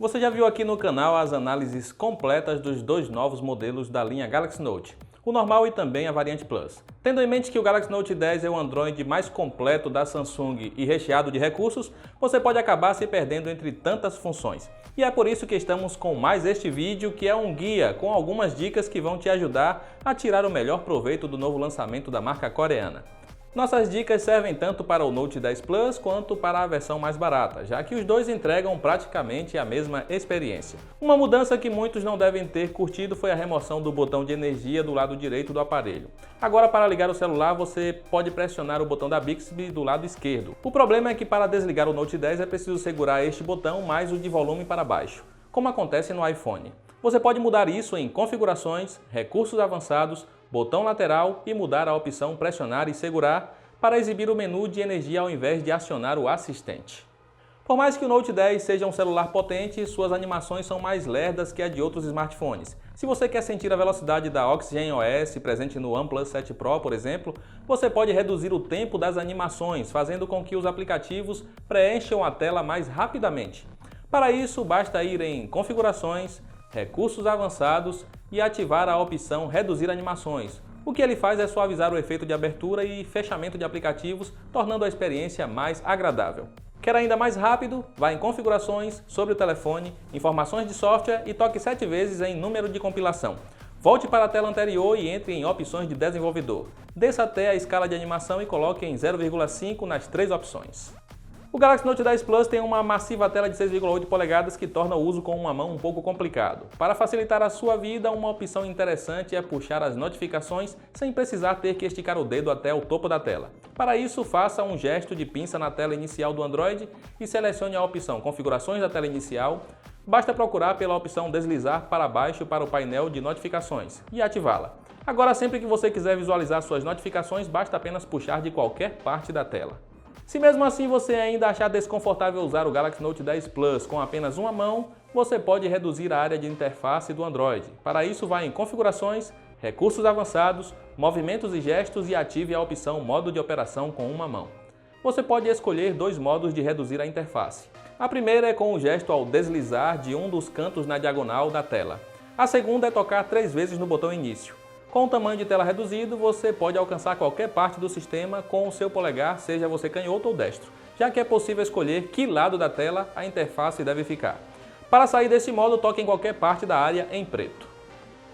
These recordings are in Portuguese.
Você já viu aqui no canal as análises completas dos dois novos modelos da linha Galaxy Note, o normal e também a variante Plus. Tendo em mente que o Galaxy Note 10 é o Android mais completo da Samsung e recheado de recursos, você pode acabar se perdendo entre tantas funções. E é por isso que estamos com mais este vídeo, que é um guia com algumas dicas que vão te ajudar a tirar o melhor proveito do novo lançamento da marca coreana. Nossas dicas servem tanto para o Note 10 Plus quanto para a versão mais barata, já que os dois entregam praticamente a mesma experiência. Uma mudança que muitos não devem ter curtido foi a remoção do botão de energia do lado direito do aparelho. Agora, para ligar o celular, você pode pressionar o botão da Bixby do lado esquerdo. O problema é que para desligar o Note 10 é preciso segurar este botão mais o de volume para baixo, como acontece no iPhone. Você pode mudar isso em configurações, recursos avançados, botão lateral e mudar a opção pressionar e segurar para exibir o menu de energia ao invés de acionar o assistente. Por mais que o Note 10 seja um celular potente, suas animações são mais lerdas que a de outros smartphones. Se você quer sentir a velocidade da Oxygen OS presente no OnePlus 7 Pro, por exemplo, você pode reduzir o tempo das animações, fazendo com que os aplicativos preencham a tela mais rapidamente. Para isso, basta ir em Configurações, Recursos avançados e ativar a opção Reduzir animações. O que ele faz é suavizar o efeito de abertura e fechamento de aplicativos, tornando a experiência mais agradável. Quer ainda mais rápido? Vá em Configurações, sobre o telefone, Informações de software e toque 7 vezes em Número de compilação. Volte para a tela anterior e entre em Opções de desenvolvedor. Desça até a escala de animação e coloque em 0,5 nas 3 opções. O Galaxy Note 10 Plus tem uma massiva tela de 6,8 polegadas que torna o uso com uma mão um pouco complicado. Para facilitar a sua vida, uma opção interessante é puxar as notificações sem precisar ter que esticar o dedo até o topo da tela. Para isso, faça um gesto de pinça na tela inicial do Android e selecione a opção Configurações da tela inicial. Basta procurar pela opção Deslizar para baixo para o painel de notificações e ativá-la. Agora, sempre que você quiser visualizar suas notificações, basta apenas puxar de qualquer parte da tela. Se mesmo assim você ainda achar desconfortável usar o Galaxy Note 10 Plus com apenas uma mão, você pode reduzir a área de interface do Android. Para isso, vá em Configurações, Recursos avançados, Movimentos e gestos e ative a opção Modo de operação com uma mão. Você pode escolher dois modos de reduzir a interface. A primeira é com o gesto ao deslizar de um dos cantos na diagonal da tela. A segunda é tocar 3 vezes no botão Início. Com o tamanho de tela reduzido, você pode alcançar qualquer parte do sistema com o seu polegar, seja você canhoto ou destro, já que é possível escolher que lado da tela a interface deve ficar. Para sair desse modo, toque em qualquer parte da área em preto.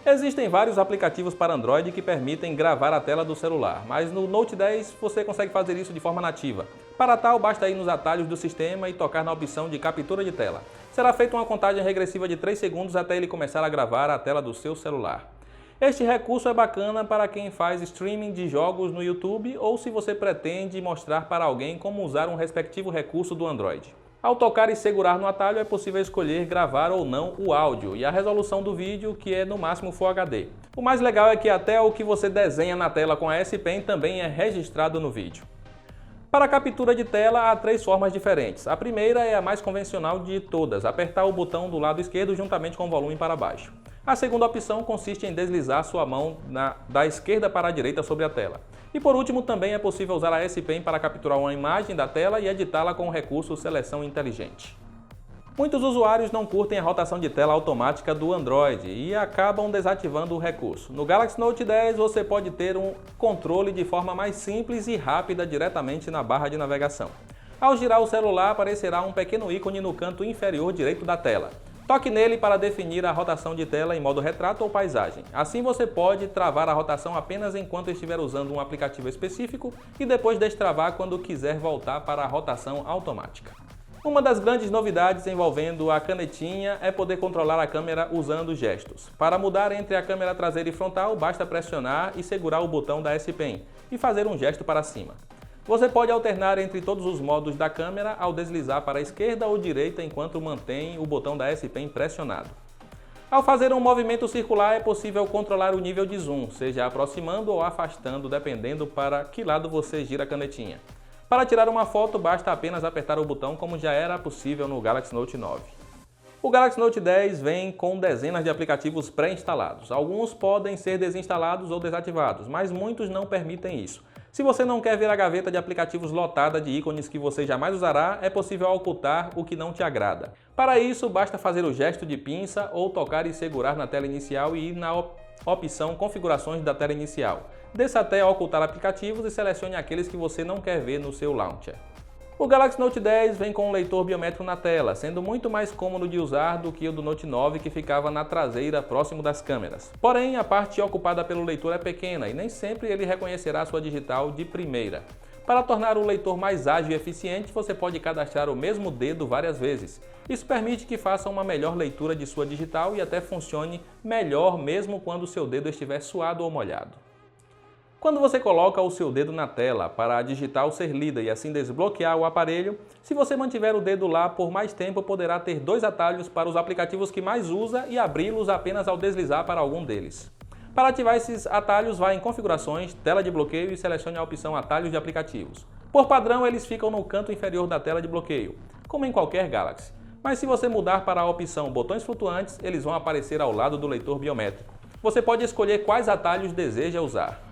Existem vários aplicativos para Android que permitem gravar a tela do celular, mas no Note 10 você consegue fazer isso de forma nativa. Para tal, basta ir nos atalhos do sistema e tocar na opção de captura de tela. Será feita uma contagem regressiva de 3 segundos até ele começar a gravar a tela do seu celular. Este recurso é bacana para quem faz streaming de jogos no YouTube ou se você pretende mostrar para alguém como usar um respectivo recurso do Android. Ao tocar e segurar no atalho é possível escolher gravar ou não o áudio e a resolução do vídeo, que é no máximo Full HD. O mais legal é que até o que você desenha na tela com a S Pen também é registrado no vídeo. Para a captura de tela há 3 formas diferentes. A primeira é a mais convencional de todas, apertar o botão do lado esquerdo juntamente com o volume para baixo. A segunda opção consiste em deslizar sua mão da esquerda para a direita sobre a tela. E por último, também é possível usar a S Pen para capturar uma imagem da tela e editá-la com o recurso Seleção Inteligente. Muitos usuários não curtem a rotação de tela automática do Android e acabam desativando o recurso. No Galaxy Note 10 você pode ter um controle de forma mais simples e rápida diretamente na barra de navegação. Ao girar o celular aparecerá um pequeno ícone no canto inferior direito da tela. Toque nele para definir a rotação de tela em modo retrato ou paisagem. Assim você pode travar a rotação apenas enquanto estiver usando um aplicativo específico e depois destravar quando quiser voltar para a rotação automática. Uma das grandes novidades envolvendo a canetinha é poder controlar a câmera usando gestos. Para mudar entre a câmera traseira e frontal, basta pressionar e segurar o botão da S Pen e fazer um gesto para cima. Você pode alternar entre todos os modos da câmera ao deslizar para a esquerda ou direita enquanto mantém o botão da S Pen pressionado. Ao fazer um movimento circular é possível controlar o nível de zoom, seja aproximando ou afastando, dependendo para que lado você gira a canetinha. Para tirar uma foto, basta apenas apertar o botão como já era possível no Galaxy Note 9. O Galaxy Note 10 vem com dezenas de aplicativos pré-instalados. Alguns podem ser desinstalados ou desativados, mas muitos não permitem isso. Se você não quer ver a gaveta de aplicativos lotada de ícones que você jamais usará, é possível ocultar o que não te agrada. Para isso, basta fazer o gesto de pinça ou tocar e segurar na tela inicial e ir na opção Configurações da tela inicial. Desça até Ocultar aplicativos e selecione aqueles que você não quer ver no seu launcher. O Galaxy Note 10 vem com um leitor biométrico na tela, sendo muito mais cômodo de usar do que o do Note 9 que ficava na traseira próximo das câmeras. Porém, a parte ocupada pelo leitor é pequena e nem sempre ele reconhecerá sua digital de primeira. Para tornar o leitor mais ágil e eficiente, você pode cadastrar o mesmo dedo várias vezes. Isso permite que faça uma melhor leitura de sua digital e até funcione melhor mesmo quando seu dedo estiver suado ou molhado. Quando você coloca o seu dedo na tela para a digital ser lida e assim desbloquear o aparelho, se você mantiver o dedo lá por mais tempo, poderá ter dois atalhos para os aplicativos que mais usa e abri-los apenas ao deslizar para algum deles. Para ativar esses atalhos, vá em Configurações, Tela de bloqueio e selecione a opção Atalhos de aplicativos. Por padrão, eles ficam no canto inferior da tela de bloqueio, como em qualquer Galaxy. Mas se você mudar para a opção Botões flutuantes, eles vão aparecer ao lado do leitor biométrico. Você pode escolher quais atalhos deseja usar.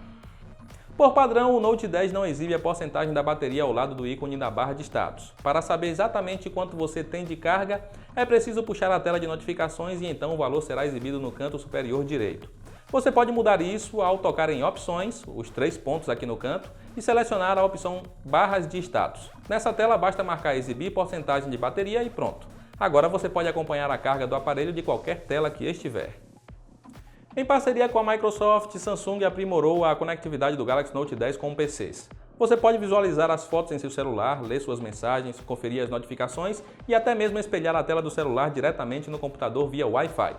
Por padrão, o Note 10 não exibe a porcentagem da bateria ao lado do ícone da barra de status. Para saber exatamente quanto você tem de carga, é preciso puxar a tela de notificações e então o valor será exibido no canto superior direito. Você pode mudar isso ao tocar em Opções, os 3 pontos aqui no canto, e selecionar a opção Barras de status. Nessa tela basta marcar Exibir porcentagem de bateria e pronto. Agora você pode acompanhar a carga do aparelho de qualquer tela que estiver. Em parceria com a Microsoft, Samsung aprimorou a conectividade do Galaxy Note 10 com PCs. Você pode visualizar as fotos em seu celular, ler suas mensagens, conferir as notificações e até mesmo espelhar a tela do celular diretamente no computador via Wi-Fi.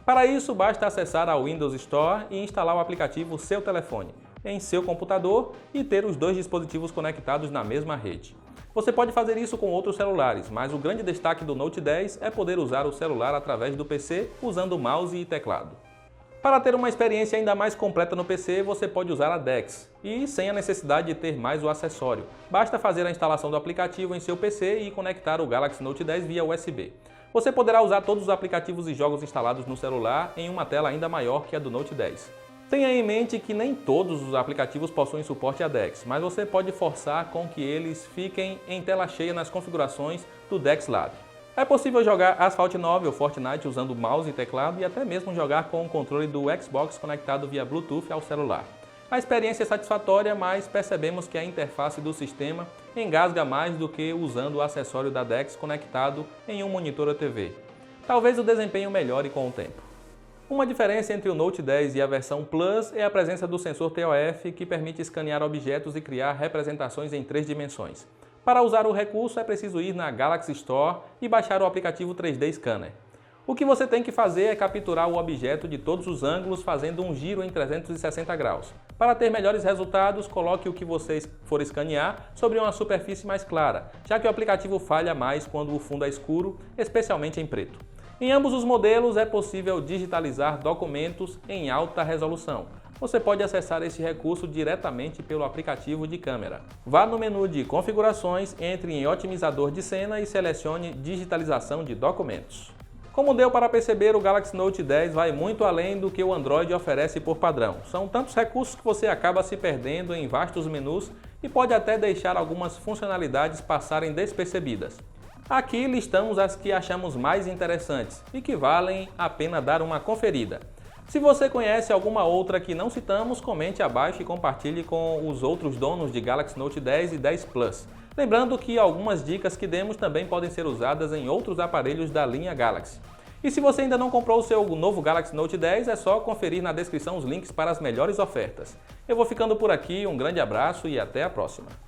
Para isso, basta acessar a Windows Store e instalar o aplicativo Seu Telefone em seu computador e ter os dois dispositivos conectados na mesma rede. Você pode fazer isso com outros celulares, mas o grande destaque do Note 10 é poder usar o celular através do PC usando mouse e teclado. Para ter uma experiência ainda mais completa no PC, você pode usar a DeX, e sem a necessidade de ter mais o acessório. Basta fazer a instalação do aplicativo em seu PC e conectar o Galaxy Note 10 via USB. Você poderá usar todos os aplicativos e jogos instalados no celular em uma tela ainda maior que a do Note 10. Tenha em mente que nem todos os aplicativos possuem suporte a DeX, mas você pode forçar com que eles fiquem em tela cheia nas configurações do DeX Lab. É possível jogar Asphalt 9 ou Fortnite usando mouse e teclado e até mesmo jogar com o controle do Xbox conectado via Bluetooth ao celular. A experiência é satisfatória, mas percebemos que a interface do sistema engasga mais do que usando o acessório da DeX conectado em um monitor ou TV. Talvez o desempenho melhore com o tempo. Uma diferença entre o Note 10 e a versão Plus é a presença do sensor TOF, que permite escanear objetos e criar representações em 3 dimensões. Para usar o recurso é preciso ir na Galaxy Store e baixar o aplicativo 3D Scanner. O que você tem que fazer é capturar o objeto de todos os ângulos fazendo um giro em 360 graus. Para ter melhores resultados, coloque o que você for escanear sobre uma superfície mais clara, já que o aplicativo falha mais quando o fundo é escuro, especialmente em preto. Em ambos os modelos é possível digitalizar documentos em alta resolução. Você pode acessar esse recurso diretamente pelo aplicativo de câmera. Vá no menu de Configurações, entre em Otimizador de cena e selecione Digitalização de documentos. Como deu para perceber, o Galaxy Note 10 vai muito além do que o Android oferece por padrão. São tantos recursos que você acaba se perdendo em vastos menus e pode até deixar algumas funcionalidades passarem despercebidas. Aqui listamos as que achamos mais interessantes e que valem a pena dar uma conferida. Se você conhece alguma outra que não citamos, comente abaixo e compartilhe com os outros donos de Galaxy Note 10 e 10 Plus. Lembrando que algumas dicas que demos também podem ser usadas em outros aparelhos da linha Galaxy. E se você ainda não comprou o seu novo Galaxy Note 10, é só conferir na descrição os links para as melhores ofertas. Eu vou ficando por aqui, um grande abraço e até a próxima!